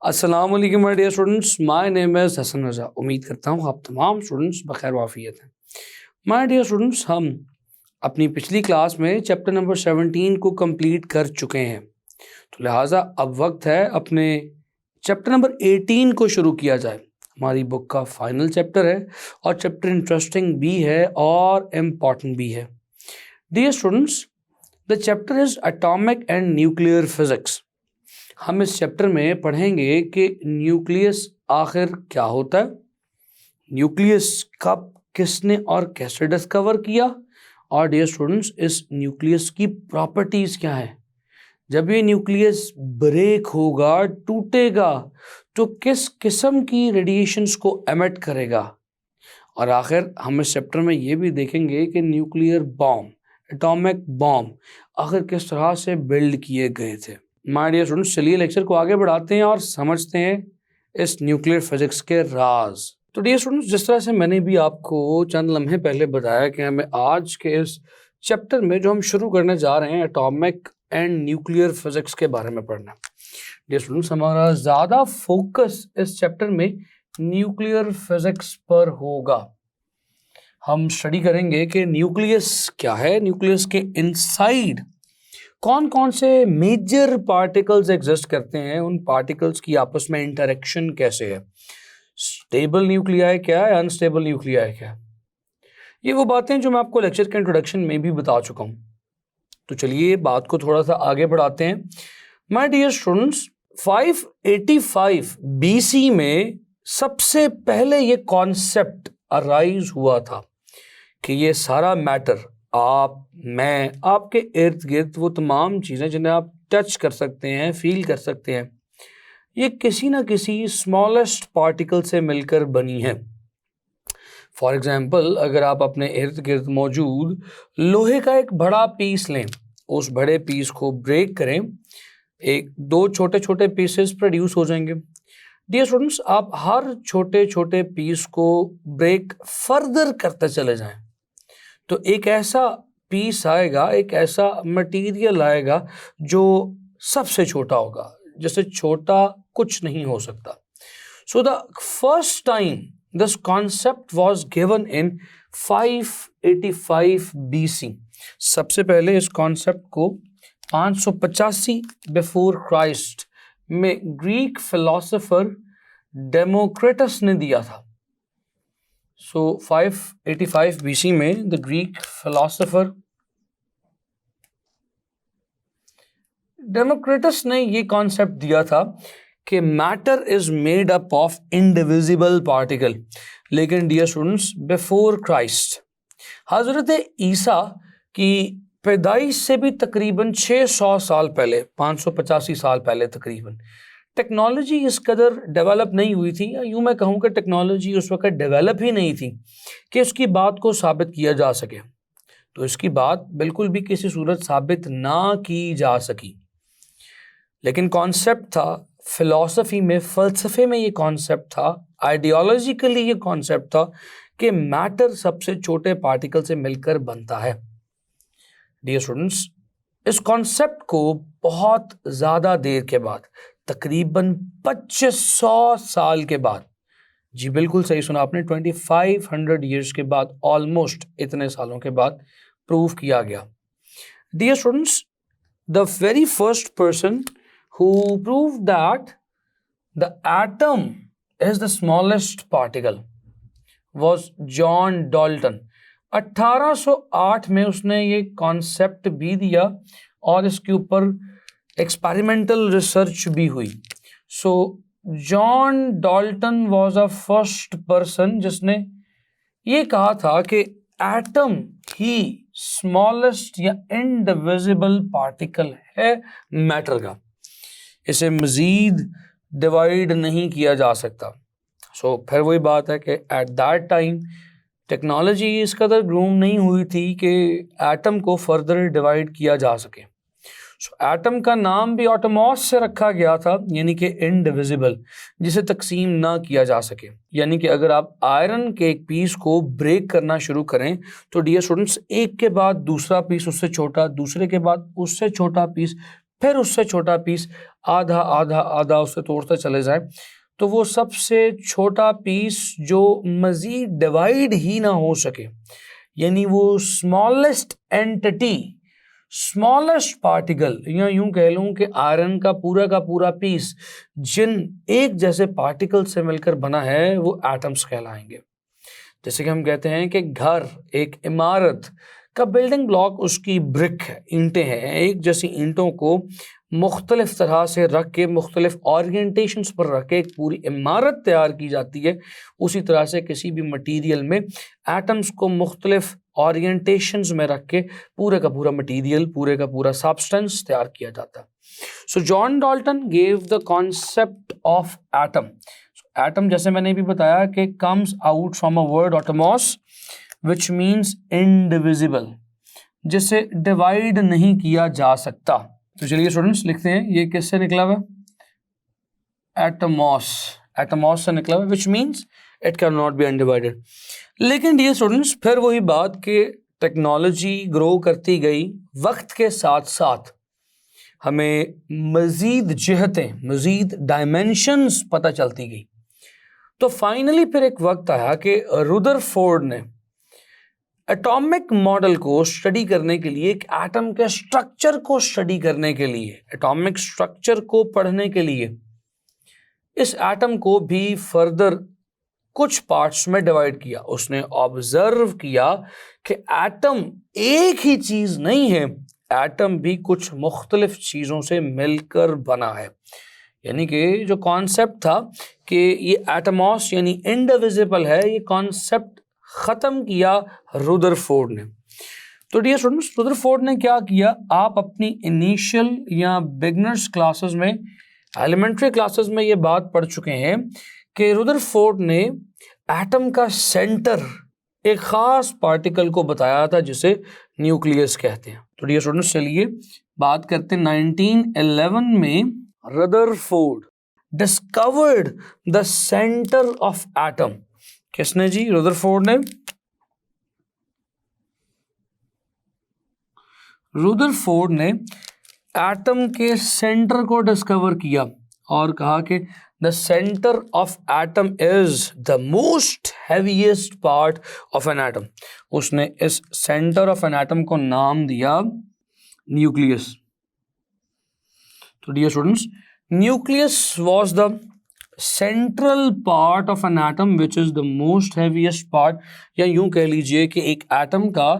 अस्सलाम वालेकुम my dear students, my name is Hasan Raza. उम्मीद करता हूँ आप तमाम स्टूडेंट्स बखैर वाफियत हैं। माय डियर स्टूडेंट्स, हम अपनी पिछली क्लास में चैप्टर नंबर 17 को कंप्लीट कर चुके हैं, तो लिहाजा अब वक्त है अपने चैप्टर नंबर 18 को शुरू किया जाए। हमारी बुक का फाइनल चैप्टर है और चैप्टर इंटरेस्टिंग भी है और इम्पॉर्टेंट भी है। Dear students, the chapter is atomic and nuclear physics. हम इस चैप्टर में पढ़ेंगे कि न्यूक्लियस आखिर क्या होता है, न्यूक्लियस कब, किसने और कैसे डिस्कवर किया, और डियर स्टूडेंट्स इस न्यूक्लियस की प्रॉपर्टीज़ क्या है। जब ये न्यूक्लियस ब्रेक होगा, टूटेगा, तो किस किस्म की रेडिएशंस को एमिट करेगा। और आखिर हम इस चैप्टर में ये भी देखेंगे कि न्यूक्लियर बॉम्ब, एटॉमिक बॉम्ब आखिर किस तरह से बिल्ड किए गए थे। माय डियर स्टूडेंट्स, चलिए लेक्चर को आगे बढ़ाते हैं और समझते हैं इस न्यूक्लियर फिजिक्स के राज। तो डियर स्टूडेंट्स, जिस तरह से मैंने भी आपको चंद लम्हे पहले बताया कि हमें आज के इस चैप्टर में जो हम शुरू करने जा रहे हैं एटॉमिक एंड न्यूक्लियर फिजिक्स के बारे में पढ़ना। डियर स्टूडेंट्स, हमारा ज़्यादा फोकस इस चैप्टर में न्यूक्लियर फिजिक्स पर होगा। हम स्टडी करेंगे कि न्यूक्लियस क्या है, न्यूक्लियस के इनसाइड कौन कौन से मेजर पार्टिकल्स एग्जिस्ट करते हैं, उन पार्टिकल्स की आपस में इंटरेक्शन कैसे है, स्टेबल न्यूक्लियाई क्या है, अनस्टेबल न्यूक्लियाई क्या है। ये वो बातें जो मैं आपको लेक्चर के इंट्रोडक्शन में भी बता चुका हूँ। तो चलिए बात को थोड़ा सा आगे बढ़ाते हैं। माय डियर स्टूडेंट्स, 585 BC में सबसे पहले ये कॉन्सेप्ट अराइज हुआ था कि ये सारा मैटर, आप, मैं, आपके इर्द गिर्द वो तमाम चीज़ें जिन्हें आप टच कर सकते हैं, फील कर सकते हैं, ये किसी ना किसी स्मॉलेस्ट पार्टिकल से मिलकर बनी है। फॉर एग्जांपल, अगर आप अपने इर्द गिर्द मौजूद लोहे का एक बड़ा पीस लें, उस बड़े पीस को ब्रेक करें, एक दो छोटे छोटे पीसेस प्रोड्यूस हो जाएंगे। डियर स्टूडेंट्स, आप हर छोटे छोटे पीस को ब्रेक फर्दर करते चले जाएं तो एक ऐसा पीस आएगा, एक ऐसा मटेरियल आएगा जो सबसे छोटा होगा, जिससे छोटा कुछ नहीं हो सकता। So the first time this concept was given in 585 BC। सबसे पहले इस कॉन्सेप्ट को 585 बिफोर क्राइस्ट में ग्रीक फिलोसोफर डेमोक्रिटस ने दिया था। So 585 BC में द ग्रीक फिलोसोफर डेमोक्रिटस ने ये कॉन्सेप्ट दिया था कि matter is made up of indivisible particle. लेकिन डियर स्टूडेंट्स, बिफोर क्राइस्ट, हजरत ईसा की पैदाइश से भी तकरीबन 600 साल पहले, 585 साल पहले तकरीबन, टेक्नोलॉजी इस कदर डेवलप नहीं हुई थी, या यूँ मैं कहूँ कि टेक्नोलॉजी उस वक्त डेवलप ही नहीं थी कि उसकी बात को साबित किया जा सके। तो इसकी बात बिल्कुल भी किसी सूरत साबित ना की जा सकी। लेकिन कॉन्सेप्ट था, फिलॉसफी में, फ़लसफ़े में ये कॉन्सेप्ट था, आइडियोलॉजिकली ये कॉन्सेप्ट था कि मैटर सबसे छोटे पार्टिकल से मिलकर बनता है। डियर स्टूडेंट्स, इस कॉन्सेप्ट को बहुत ज़्यादा देर के बाद, तकरीबन 2500 साल के बाद, जी बिल्कुल सही सुना आपने, 2500 ईयर्स के बाद, ऑलमोस्ट इतने सालों के बाद प्रूव किया गया। Dear students, the very first person who proved that the atom is the smallest particle was John Dalton. 1808 में उसने ये कॉन्सेप्ट भी दिया और इसके ऊपर एक्सपेरिमेंटल रिसर्च भी हुई। सो John Dalton was a first person जिसने ये कहा था कि एटम ही स्मॉलेस्ट या इनडिविजिबल पार्टिकल है मैटर का, इसे मजीद डिवाइड नहीं किया जा सकता। सो फिर वही बात है कि एट दैट टाइम टेक्नोलॉजी इस कदर ग्रूम नहीं हुई थी कि एटम को फर्दर डिवाइड किया जा सके। एटम का नाम भी ऑटोमॉस से रखा गया था, यानी कि इनडिविजिबल, जिसे तकसीम ना किया जा सके। यानी कि अगर आप आयरन के एक पीस को ब्रेक करना शुरू करें तो डियर स्टूडेंट्स, एक के बाद दूसरा पीस उससे छोटा, दूसरे के बाद उससे छोटा पीस फिर उससे छोटा पीस आधा आधा आधा उससे तोड़ते चले जाए, तो वो सबसे छोटा पीस जो मज़ीद डिवाइड ही ना हो सके, यानी वो स्मॉलेस्ट एंटिटी, स्मॉलेस्ट पार्टिकल, या यूं कह लूं कि आयरन का पूरा पीस जिन एक जैसे पार्टिकल से मिलकर बना है वो एटम्स कहलाएंगे। जैसे कि हम कहते हैं कि घर, एक इमारत का बिल्डिंग ब्लॉक उसकी ब्रिक है, ईंटें हैं। एक जैसी ईंटों को मुख्तलिफ तरह से रख के, मुख्तलिफ ओरिएंटेशंस पर रख के एक पूरी इमारत तैयार की जाती है। उसी तरह से किसी भी मटेरियल में एटम्स को मुख्तलिफ ओरिएंटेशंस में रख के पूरे का पूरा मटेरियल, पूरे का पूरा सब्सटेंस तैयार किया जाता है। सो John Dalton gave the concept of atom. Atom, जैसे मैंने भी बताया, कि comes out from a word Atmos which means indivisible, जिसे डिवाइड नहीं किया जा सकता। तो चलिए स्टूडेंट्स लिखते हैं, ये किससे निकला हुआ? एटमॉस, एटमॉस से निकला हुआ, which means it can not be undivided. लेकिन डियर स्टूडेंट्स, फिर वही बात कि टेक्नोलॉजी ग्रो करती गई, वक्त के साथ साथ हमें मज़ीद जिहतें, मज़ीद डायमेंशंस पता चलती गई। तो फाइनली फिर एक वक्त आया कि रुदरफोर्ड ने एटॉमिक मॉडल को स्टडी करने के लिए, एक एटम के स्ट्रक्चर को स्टडी करने के लिए, एटॉमिक स्ट्रक्चर को पढ़ने के लिए, इस एटम को भी फर्दर कुछ पार्ट्स में डिवाइड किया। उसने ऑब्जर्व किया कि एटम एक ही चीज नहीं है, एटम भी कुछ मुख्तलिफ चीजों से मिलकर बना है। यानी कि जो कॉन्सेप्ट था कि ये एटमॉस यानी इनडिविजिबल है, ये कॉन्सेप्ट ख़त्म किया रुदरफोर्ड ने। तो डियर स्टूडेंट्स, रुदरफोर्ड ने क्या किया, आप अपनी इनिशियल या बिगनर्स क्लासेस में, एलिमेंट्री क्लासेस में ये बात पढ़ चुके हैं कि रुदरफोर्ड ने एटम का सेंटर, एक ख़ास पार्टिकल को बताया था जिसे न्यूक्लियस कहते हैं। तो डियर स्टूडेंट्स, चलिए बात करते हैं 1911 में Rutherford discovered the centre of atom. किसने जी? रुदरफोर्ड ने। रुदरफोर्ड ने एटम के सेंटर को डिस्कवर किया और कहा कि the centre of atom is the most heaviest part of an atom. उसने इस सेंटर ऑफ एन एटम को नाम दिया न्यूक्लियस। तो dear students, nucleus was the central part of an atom which is the most heaviest part, या यूं कह लीजिए कि एक एटम का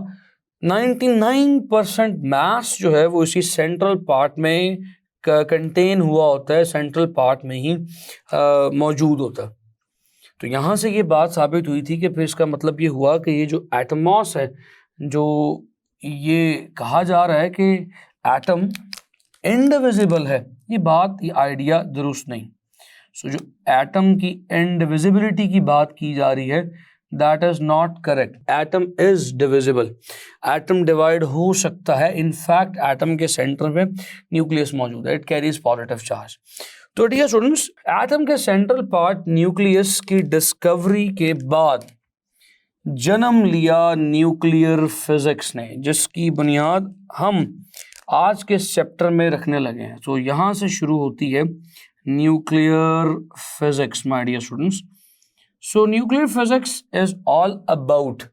99% मास जो है वो इसी सेंट्रल पार्ट में कंटेन हुआ होता है, सेंट्रल पार्ट में ही मौजूद होता है। तो यहाँ से ये बात साबित हुई थी कि फिर इसका मतलब ये हुआ कि ये जो एटमॉस है, जो ये कहा जा रहा है कि एटम इनडिविजिबल है, ये बात, ये आइडिया दुरुस्त नहीं। सो जो एटम की इनडिविजिबिलिटी की बात की जा रही है, that is not correct. Atom is divisible, atom divide हो सकता है। इनफैक्ट एटम के सेंटर में न्यूक्लियस मौजूद है, इट कैरीज पॉजिटिव चार्ज। तो डियर स्टूडेंट्स, एटम के सेंट्रल पार्ट न्यूक्लियस की डिस्कवरी के बाद जन्म लिया न्यूक्लियर फिजिक्स ने, जिसकी बुनियाद हम आज के चैप्टर में रखने लगे हैं। तो यहाँ से शुरू होती है nuclear physics, my dear students. So nuclear physics is all about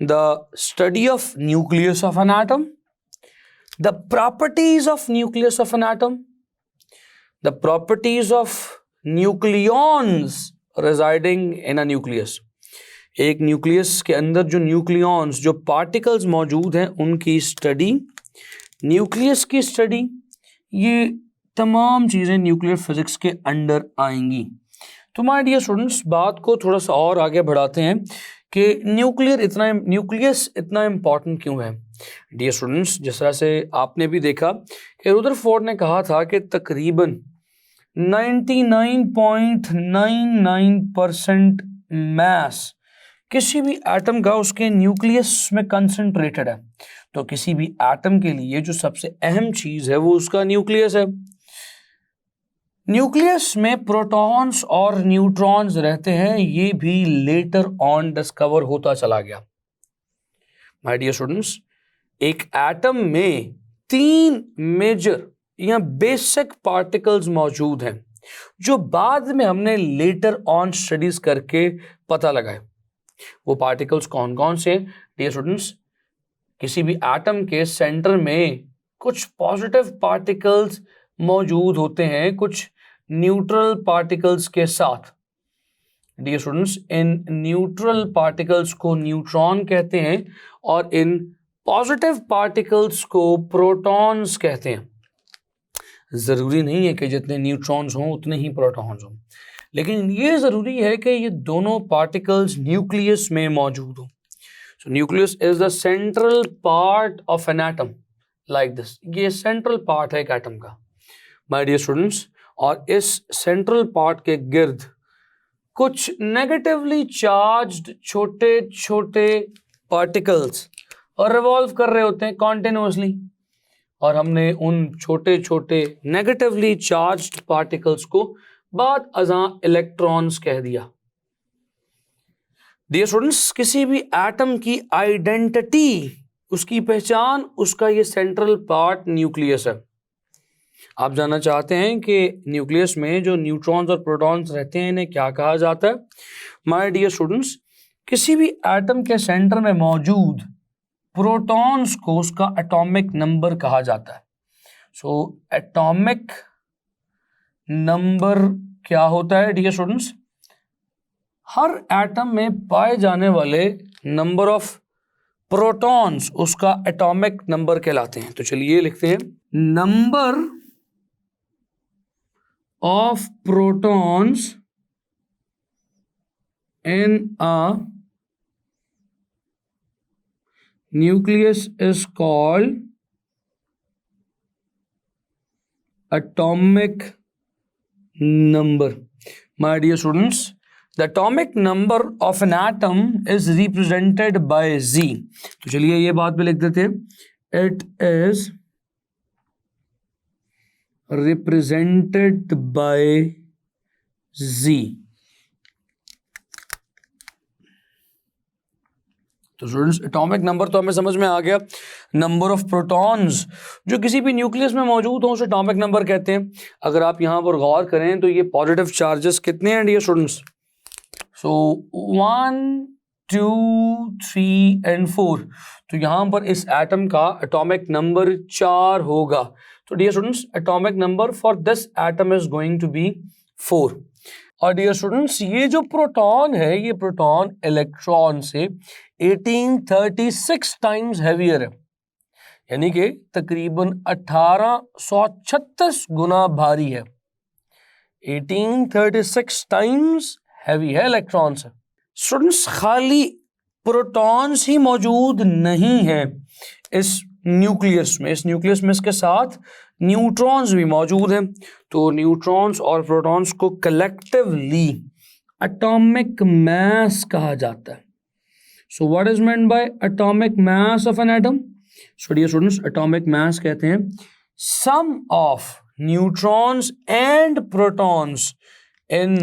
the study of nucleus of an atom, the properties of nucleus of an atom, the properties of nucleons residing in a nucleus. एक nucleus के अंदर जो nucleons, जो particles मौजूद हैं, उनकी study, nucleus की study, ये तमाम चीज़ें न्यूक्लियर फिजिक्स के अंडर आएंगी। तो माय डियर स्टूडेंट्स, बात को थोड़ा सा और आगे बढ़ाते हैं कि न्यूक्लियस इतना इम्पॉर्टेंट क्यों है। डियर स्टूडेंट्स, जिस तरह से आपने भी देखा कि रुदरफोर्ड ने कहा था कि तकरीबन 99.99% मास किसी भी एटम का उसके न्यूक्लियस में कंसंट्रेटेड है। तो किसी भी एटम के लिए जो सबसे अहम चीज़ है वो उसका न्यूक्लियस है। न्यूक्लियस में प्रोटॉन्स और न्यूट्रॉन्स रहते हैं, ये भी लेटर ऑन डिस्कवर होता चला गया। माय डियर स्टूडेंट्स, एक एटम में 3 मेजर या बेसिक पार्टिकल्स मौजूद हैं जो बाद में हमने लेटर ऑन स्टडीज करके पता लगाए। वो पार्टिकल्स कौन कौन से? डियर स्टूडेंट्स, किसी भी एटम के सेंटर में कुछ पॉजिटिव पार्टिकल्स मौजूद होते हैं कुछ न्यूट्रल पार्टिकल्स के साथ। डियर स्टूडेंट्स, इन न्यूट्रल पार्टिकल्स को न्यूट्रॉन कहते हैं और इन पॉजिटिव पार्टिकल्स को प्रोटॉन्स कहते हैं। जरूरी नहीं है कि जितने न्यूट्रॉन्स हों उतने ही प्रोटॉन्स हों, लेकिन ये जरूरी है कि ये दोनों पार्टिकल्स न्यूक्लियस में मौजूद हों। सो nucleus is the central part of an atom like this. ये सेंट्रल पार्ट है एक एटम का माय डियर स्टूडेंट्स, और इस सेंट्रल पार्ट के गिर्द कुछ नेगेटिवली चार्ज्ड छोटे छोटे पार्टिकल्स और रिवॉल्व कर रहे होते हैं कॉन्टिन्यूसली, और हमने उन छोटे छोटे नेगेटिवली चार्ज्ड पार्टिकल्स को बाद अज़ां इलेक्ट्रॉन्स कह दिया। डियर स्टूडेंट्स, किसी भी एटम की आइडेंटिटी, उसकी पहचान, उसका ये सेंट्रल पार्ट न्यूक्लियस है। आप जानना चाहते हैं कि न्यूक्लियस में जो न्यूट्रॉन्स और प्रोटॉन्स रहते हैं इन्हें क्या कहा जाता है? माय डियर स्टूडेंट्स, किसी भी एटम के सेंटर में मौजूद प्रोटॉन्स को उसका एटॉमिक नंबर कहा जाता है। सो एटॉमिक नंबर क्या होता है डियर स्टूडेंट्स? हर एटम में पाए जाने वाले नंबर ऑफ प्रोटॉन्स उसका एटॉमिक नंबर कहलाते हैं। तो चलिए लिखते हैं, number of protons in a nucleus is called atomic number. My dear students, the atomic number of an atom is represented by Z. तो चलिए ये बात भी लिख देते हैं, it is represented by Z. तो स्टूडेंट्स, एटॉमिक नंबर तो हमें समझ में आ गया। नंबर ऑफ प्रोटॉन्स जो किसी भी न्यूक्लियस में मौजूद हो उसे एटॉमिक नंबर कहते हैं। अगर आप यहाँ पर गौर करें तो ये पॉजिटिव चार्जेस कितने हैं डियर स्टूडेंट्स? So 1 2 3 and 4। तो यहाँ पर इस एटम का एटॉमिक नंबर 4 होगा। तो dear students, atomic number for this atom is going to be 4। और डियर स्टूडेंट्स, ये जो प्रोटॉन है ये प्रोटॉन इलेक्ट्रॉन से 1836 टाइम्स हैवियर है, यानी कि तकरीबन 1836 गुना भारी है। 1836 टाइम्स हैवी है इलेक्ट्रॉन से। स्टूडेंट्स, खाली प्रोटॉन्स ही मौजूद नहीं है इस न्यूक्लियस में। इस न्यूक्लियस में इसके साथ न्यूट्रॉन्स भी मौजूद हैं। तो न्यूट्रॉन्स और प्रोटॉन्स को कलेक्टिवली एटॉमिक मास कहा जाता है। So what is meant by atomic mass of an atom? So dear students, atomic mass कहते हैं sum of neutrons and protons in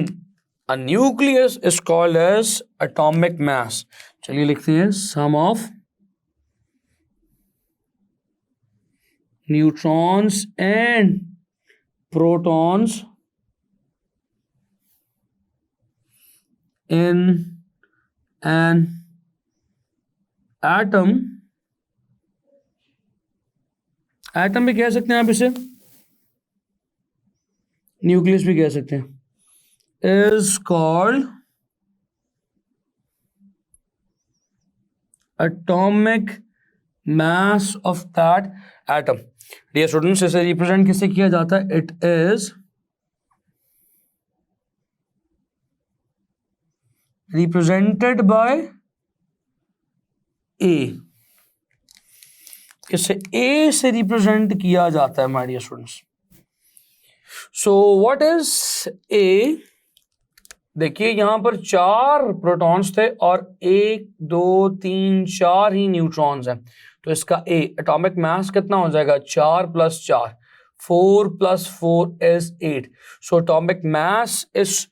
a nucleus is called as atomic mass. चलिए लिखते हैं, sum of neutrons and protons in an atom, atom भी कह सकते हैं आप इसे, न्यूक्लियस भी कह सकते हैं, is called atomic mass of that atom. Dear students, इसे रिप्रेजेंट किससे किया जाता है? It is represented by A. इसे ए से रिप्रेजेंट किया जाता है my dear students. So what is A? देखिए यहां पर 4 प्रोटॉन्स थे और 1 2 3 4 ही न्यूट्रॉन्स हैं। तो इसका ए एटॉमिक मास कितना हो जाएगा? 4 + 4, 4 + 4 is 8। सो एटॉमिक मास इस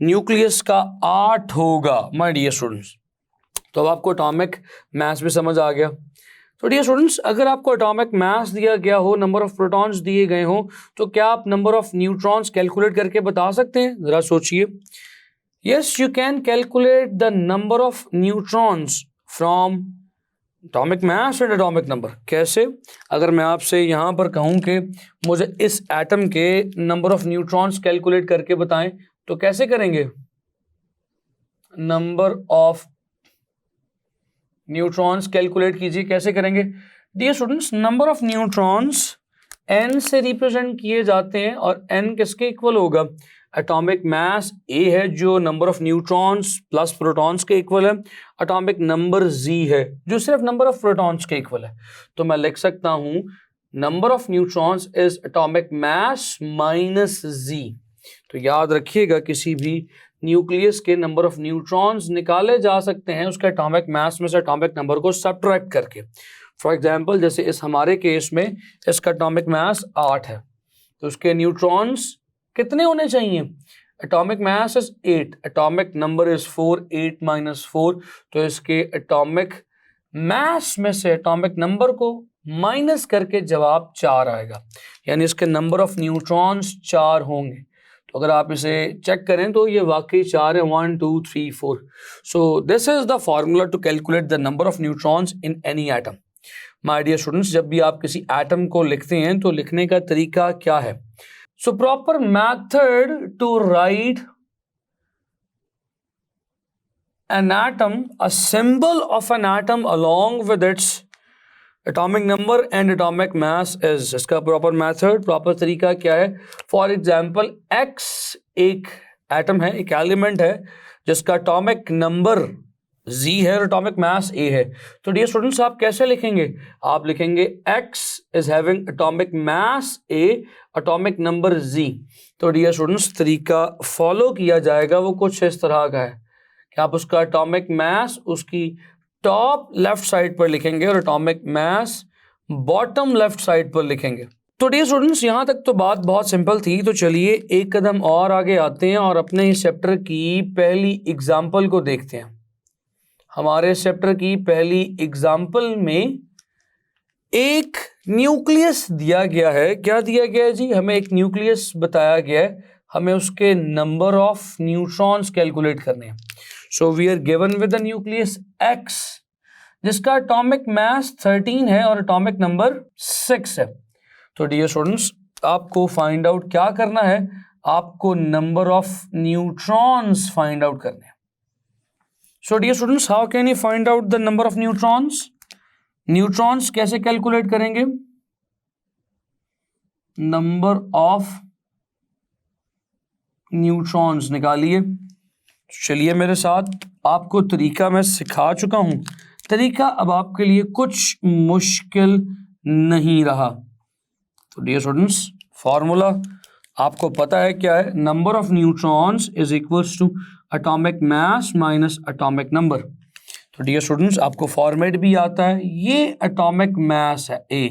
न्यूक्लियस का 8 होगा माय डियर स्टूडेंट्स। तो अब आपको एटॉमिक मास भी समझ आ गया। तो डियर स्टूडेंट्स, अगर आपको एटॉमिक मास दिया गया हो, नंबर ऑफ प्रोटॉन्स दिए गए हो, तो क्या आप नंबर ऑफ न्यूट्रॉन्स कैलकुलेट करके बता सकते हैं? जरा सोचिए। Yes, you can calculate the number of neutrons from atomic mass and atomic number. कैसे? अगर मैं आपसे यहाँ पर कहूँ कि मुझे इस एटम के नंबर ऑफ न्यूट्रॉन्स कैलकुलेट करके बताएं, तो कैसे करेंगे? नंबर ऑफ न्यूट्रॉन्स कैलकुलेट कीजिए, कैसे करेंगे? Dear students, number of neutrons n से रिप्रेजेंट किए जाते हैं और n किसके इक्वल होगा? एटॉमिक मास a है जो number of neutrons plus protons के इक्वल है, एटॉमिक नंबर z है जो सिर्फ नंबर ऑफ प्रोटॉन्स के इक्वल है। तो मैं लिख सकता हूं number of neutrons is atomic mass minus z। तो याद रखिएगा, किसी भी न्यूक्लियस के नंबर ऑफ न्यूट्रॉन्स निकाले जा सकते हैं उसके एटॉमिक मास में से एटॉमिक नंबर को सब्ट्रैक्ट करके। फॉर एग्जांपल, जैसे इस हमारे केस में इसका एटॉमिक मास 8 है, तो उसके न्यूट्रॉन्स कितने होने चाहिए? Atomic mass is 8, atomic number is 4, 8 minus 4, तो इसके एटॉमिक मास में से एटॉमिक नंबर को माइनस करके जवाब 4 आएगा, यानी इसके नंबर ऑफ न्यूट्रॉन्स 4 होंगे। तो अगर आप इसे चेक करें तो ये वाकई 4 है, 1 2 3 4। So this is the formula to calculate the number of neutrons in any atom. My dear students, जब भी आप किसी एटम को लिखते हैं तो लिखने का तरीका क्या है? So proper method to write an atom, a symbol of an atom along with its atomic number and atomic mass is, इसका प्रॉपर मेथड, प्रॉपर तरीका क्या है? फॉर एग्जांपल, x एक एटम है, एक एलिमेंट है जिसका एटॉमिक नंबर z है और एटॉमिक मास a है। तो डियर स्टूडेंट्स, आप कैसे लिखेंगे? आप लिखेंगे x is having atomic mass a, atomic number z। तो डियर स्टूडेंट्स, तरीका फॉलो किया जाएगा वो कुछ इस तरह का है कि आप उसका एटॉमिक मास उसकी टॉप लेफ्ट साइड पर लिखेंगे और atomic mass bottom left side पर लिखेंगे। तो डियर स्टूडेंट्स, यहाँ तक तो बात बहुत सिंपल थी। तो चलिए एक कदम और आगे आते हैं और अपने इस चैप्टर की पहली एग्जाम्पल को देखते हैं। हमारे चैप्टर की पहली एग्जाम्पल में एक न्यूक्लियस दिया गया है। क्या दिया गया है जी? हमें एक न्यूक्लियस बताया गया है, हमें उसके नंबर ऑफ न्यूट्रॉन्स कैलकुलेट करने हैं। So we are given with the nucleus X जिसका एटॉमिक मास 13 है और एटॉमिक नंबर 6 है। तो डियर स्टूडेंट्स, आपको फाइंड आउट क्या करना है? आपको number of neutrons find out करने हैं। So dear students, how can you find out the number of neutrons? Neutrons कैसे कैलकुलेट करेंगे? नंबर ऑफ न्यूट्रॉन्स निकालिए। चलिए मेरे साथ, आपको तरीका मैं सिखा चुका हूं। तरीका अब आपके लिए कुछ मुश्किल नहीं रहा। तो डियर स्टूडेंट्स, फॉर्मूला आपको पता है क्या है? Number of neutrons is equals to atomic mass minus atomic number. तो डियर स्टूडेंट्स, आपको फॉर्मेट भी आता है। ये एटॉमिक मास है A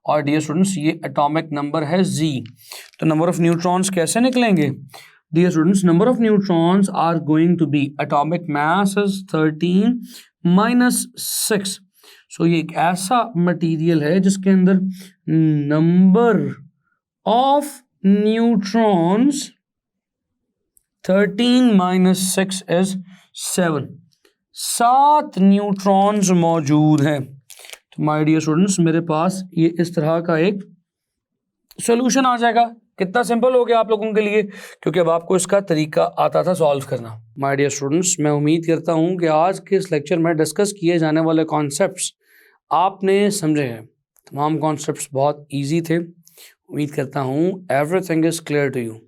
और डियर स्टूडेंट्स ये एटॉमिक नंबर है Z। तो नंबर ऑफ न्यूट्रॉन्स कैसे निकलेंगे? Dear students, number of neutrons are going to be atomic mass is 13 minus 6. So ये एक ऐसा मटेरियल है जिसके अंदर number of neutrons 13 minus 6 is 7. 7 neutrons मौजूद हैं। तो माय डियर स्टूडेंट्स, मेरे पास ये इस तरह का एक सॉल्यूशन आ जाएगा। कितना सिंपल हो गया आप लोगों के लिए, क्योंकि अब आपको इसका तरीका आता था सॉल्व करना। माय डियर स्टूडेंट्स, मैं उम्मीद करता हूं कि आज के इस लेक्चर में डिस्कस किए जाने वाले कॉन्सेप्ट्स आपने समझे हैं। तमाम कॉन्सेप्ट्स बहुत इजी थे। उम्मीद करता हूं everything is clear to you.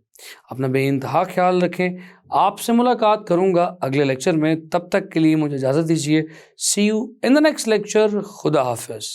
अपना बेइंतहा ख्याल रखें। आपसे मुलाकात करूंगा अगले लेक्चर में। तब तक के लिए मुझे इजाज़त दीजिए। See you in the next lecture. खुदा हाफिज़।